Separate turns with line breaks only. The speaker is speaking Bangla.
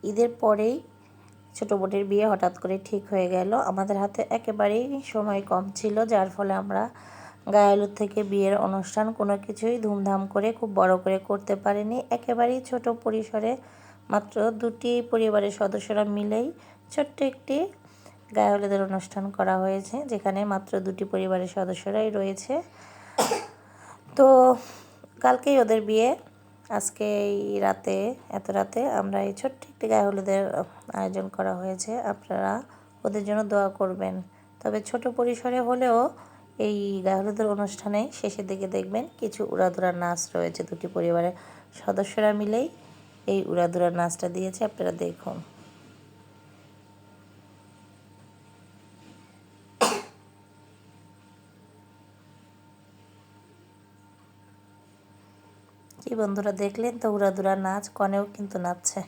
ঈদের পরেই ছোটো বোনের বিয়ে হঠাৎ করে ঠিক হয়ে গেল। আমাদের হাতে একেবারেই সময় কম ছিল, যার ফলে আমরা গায়ে হলুদ থেকে বিয়ের অনুষ্ঠান কোনো কিছুই ধুমধাম করে খুব বড় করে করতে পারিনি। একেবারেই ছোট পরিসরে মাত্র 2টি পরিবারের সদস্যরা মিলেই ছোট্ট একটি গায়ে হলুদের অনুষ্ঠান করা হয়েছে, যেখানে মাত্র 2টি পরিবারের সদস্যরাই রয়েছে। তো কালকেই ওদের বিয়ে, আজকে এই রাতে, এত রাতে আমরা এই ছোট্ট একটি গায়ে হলুদের আয়োজন করা হয়েছে। আপনারা ওদের জন্য দোয়া করবেন। তবে ছোট পরিসরে হলেও এই গায়ে হলুদের অনুষ্ঠানে শেষের দিকে দেখবেন কিছু উড়াধুরা নাচ রয়েছে। 2টি পরিবারের সদস্যরা মিলেই এই উড়াধুরা নাচটা দিয়েছে, আপনারা দেখুন। কি বন্ধুরা, দেখলেন তো উড়াধুরা নাচ, কনেও কিন্তু নাচছে।